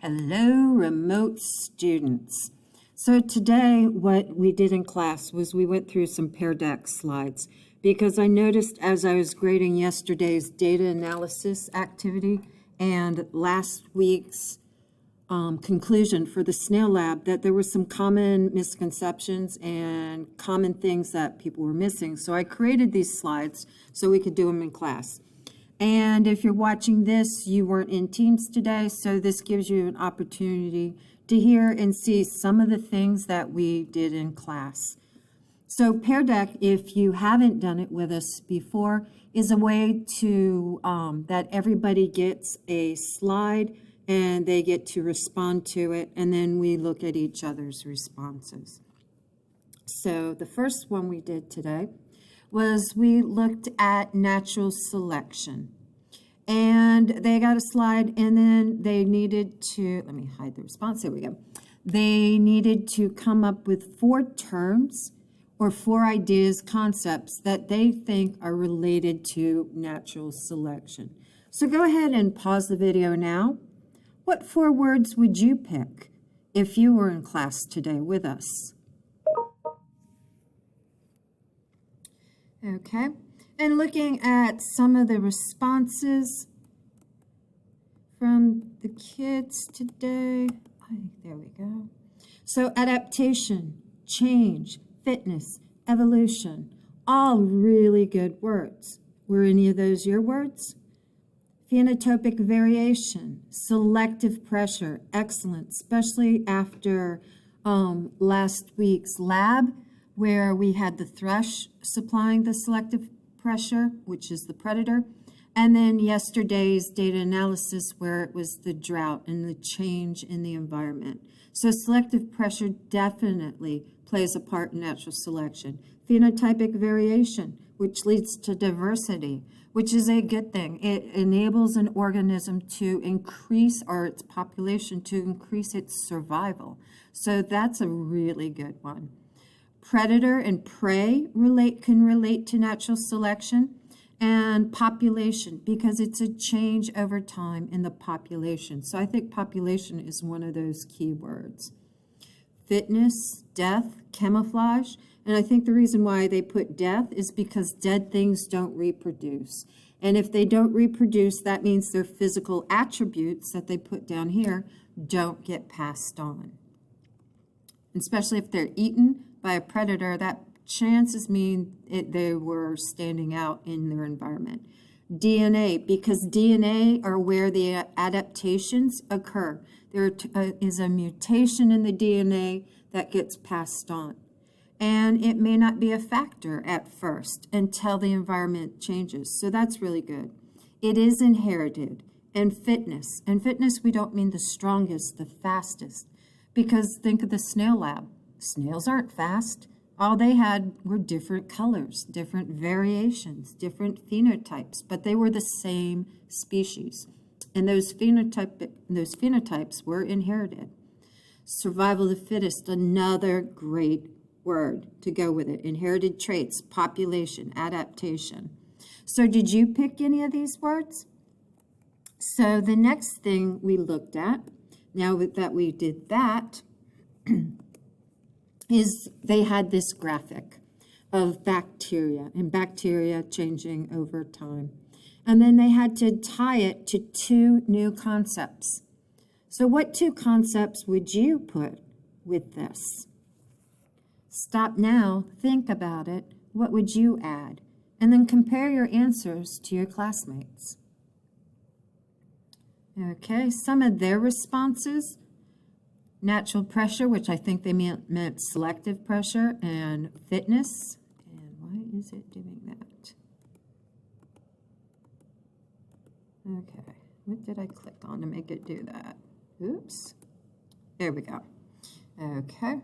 Hello, remote students. So today what we did in class was we went through some Pear Deck slides because I noticed as I was grading yesterday's data analysis activity and last week's conclusion for the snail lab that there were some common misconceptions and common things that people were missing. So I created these slides so we could do them in class. And if you're watching this, you weren't in Teams today, so this gives you an opportunity to hear and see some of the things that we did in class. So Pear Deck, if you haven't done it with us before, is a way to that everybody gets a slide and they get to respond to it, and then we look at each other's responses. So the first one we did today was we looked at natural selection. And they got a slide, and then they needed to, let me hide the response, there we go. They needed to come up with 4 terms or 4 ideas, concepts that they think are related to natural selection. So go ahead and pause the video now. What 4 words would you pick if you were in class today with us? Okay, and looking at some of the responses from the kids today. There we go. So adaptation, change, fitness, evolution, all really good words. Were any of those your words? Phenotypic variation, selective pressure, excellent, especially after last week's lab, where we had the thrush supplying the selective pressure, which is the predator, and then yesterday's data analysis where it was the drought and the change in the environment. So selective pressure definitely plays a part in natural selection. Phenotypic variation, which leads to diversity, which is a good thing. It enables an organism to increase, or its population to increase its survival. So that's a really good one. Predator and prey can relate to natural selection, and population, because it's a change over time in the population. So I think population is one of those key words. Fitness, death, camouflage, and I think the reason why they put death is because dead things don't reproduce. And if they don't reproduce, that means their physical attributes that they put down here don't get passed on. Especially if they're eaten by a predator, that chances mean they were standing out in their environment. DNA, because DNA are where the adaptations occur. There is a mutation in the DNA that gets passed on. And it may not be a factor at first until the environment changes. So that's really good. It is inherited. And fitness we don't mean the strongest, the fastest. Because think of the snail lab. Snails aren't fast. All they had were different colors, different variations, different phenotypes, but they were the same species. And those phenotypes were inherited. Survival of the fittest, another great word to go with it. Inherited traits, population, adaptation. So did you pick any of these words? So the next thing we looked at, now that we did that, is they had this graphic of bacteria and bacteria changing over time. And then they had to tie it to 2 new concepts. So what 2 concepts would you put with this? Stop now, think about it. What would you add? And then compare your answers to your classmates. Okay, some of their responses. Natural pressure, which I think they meant selective pressure, and fitness. And why is it doing that? Okay, what did I click on to make it do that? Oops. There we go. Okay.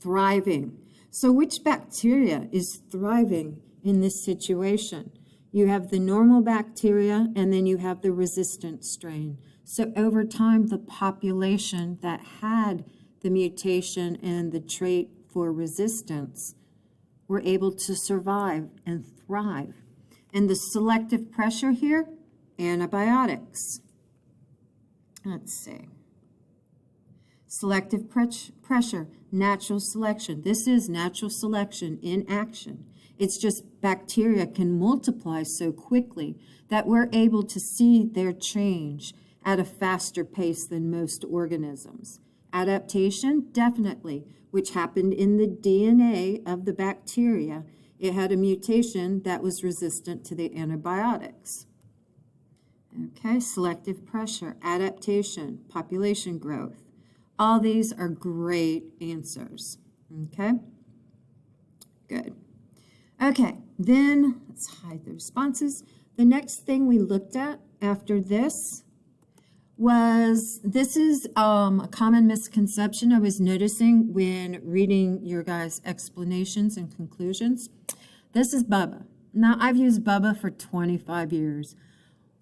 Thriving. So which bacteria is thriving in this situation? You have the normal bacteria, and then you have the resistant strain. So over time, the population that had the mutation and the trait for resistance were able to survive and thrive. And the selective pressure here, antibiotics. Let's see. Selective pressure, natural selection. This is natural selection in action. It's just bacteria can multiply so quickly that we're able to see their change at a faster pace than most organisms. Adaptation, definitely, which happened in the DNA of the bacteria. It had a mutation that was resistant to the antibiotics. Okay, selective pressure, adaptation, population growth. All these are great answers. Okay, good. Okay, then let's hide the responses. The next thing we looked at after this was, this is a common misconception I was noticing when reading your guys' explanations and conclusions. This is Bubba. Now, I've used Bubba for 25 years.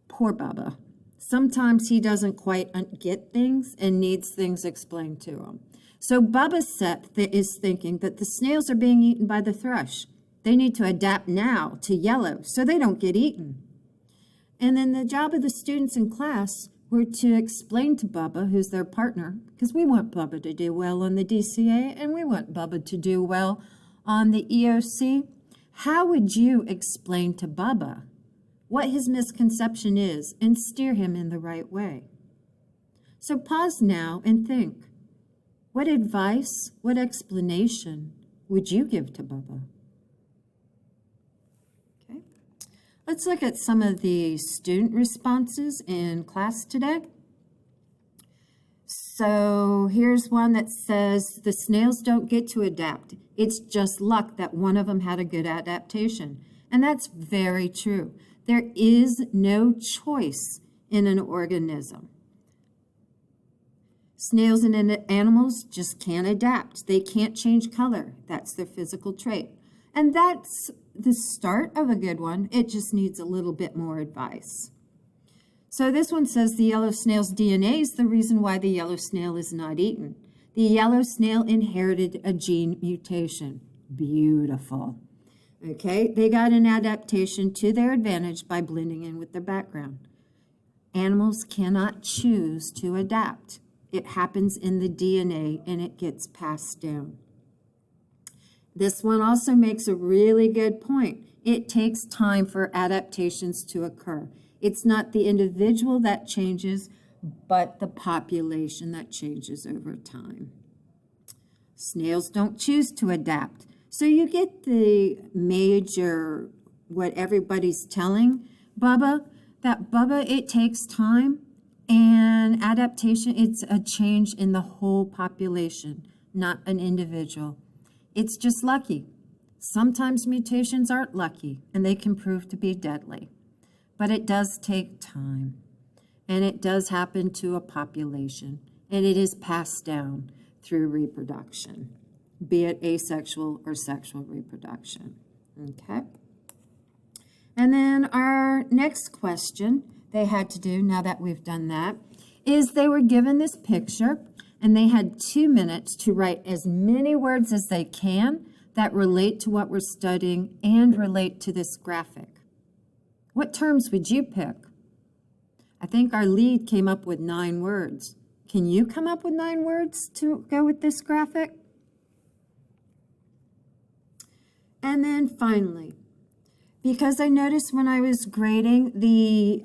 Poor Bubba. Sometimes he doesn't quite get things and needs things explained to him. So Bubba is thinking that the snails are being eaten by the thrush. They need to adapt now to yellow so they don't get eaten. And then the job of the students in class were to explain to Bubba, who's their partner, because we want Bubba to do well on the DCA and we want Bubba to do well on the EOC. How would you explain to Bubba what his misconception is and steer him in the right way? So pause now and think. What advice, what explanation would you give to Bubba? Okay. Let's look at some of the student responses in class today. So here's one that says, the snails don't get to adapt. It's just luck that one of them had a good adaptation. And that's very true. There is no choice in an organism. Snails and animals just can't adapt. They can't change color. That's their physical trait. And that's the start of a good one. It just needs a little bit more advice. So this one says the yellow snail's DNA is the reason why the yellow snail is not eaten. The yellow snail inherited a gene mutation. Beautiful. Okay, they got an adaptation to their advantage by blending in with their background. Animals cannot choose to adapt. It happens in the DNA and it gets passed down. This one also makes a really good point. It takes time for adaptations to occur. It's not the individual that changes, but the population that changes over time. Snails don't choose to adapt. So you get the major, what everybody's telling Bubba, that Bubba, it takes time and adaptation, it's a change in the whole population, not an individual. It's just lucky. Sometimes mutations aren't lucky and they can prove to be deadly, but it does take time and it does happen to a population and it is passed down through reproduction, be it asexual or sexual reproduction. Okay. And then our next question they had to do, now that we've done that, is they were given this picture and they had 2 minutes to write as many words as they can that relate to what we're studying and relate to this graphic. What terms would you pick? I think our lead came up with 9 words. Can you come up with 9 words to go with this graphic? And then finally, because I noticed when I was grading the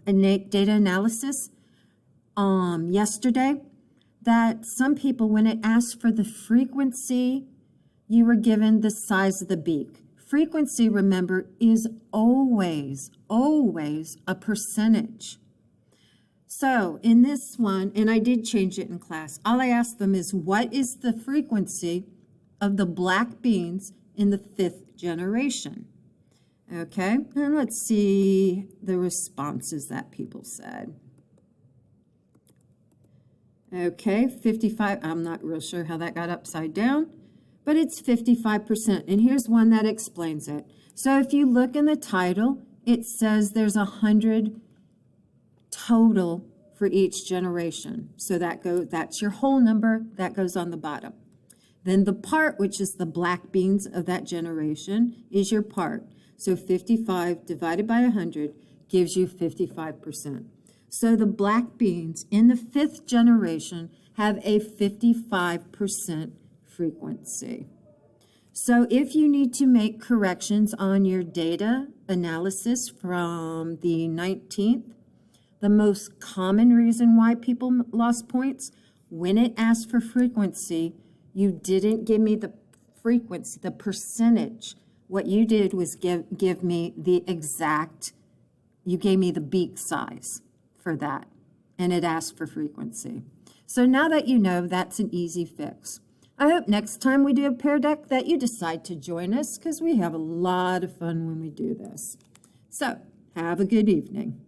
innate data analysis yesterday, that some people, when it asked for the frequency, you were given the size of the beak. Frequency, remember, is always, always a percentage. So in this one, and I did change it in class, all I asked them is, what is the frequency of the black beans in the 5th generation? Okay, and let's see the responses that people said. Okay, 55, I'm not real sure how that got upside down, but it's 55%. And here's one that explains it. So if you look in the title, it says there's 100 total for each generation. So that's your whole number, that goes on the bottom. Then the part, which is the black beans of that generation, is your part. So 55 divided by 100 gives you 55%. So the black beans in the 5th generation have a 55% frequency. So if you need to make corrections on your data analysis from the 19th, the most common reason why people lost points, when it asked for frequency, you didn't give me the frequency, the percentage. What you did was give me the exact, you gave me the beak size for that, and it asked for frequency. So now that you know, that's an easy fix. I hope next time we do a pair deck that you decide to join us, because we have a lot of fun when we do this. So have a good evening.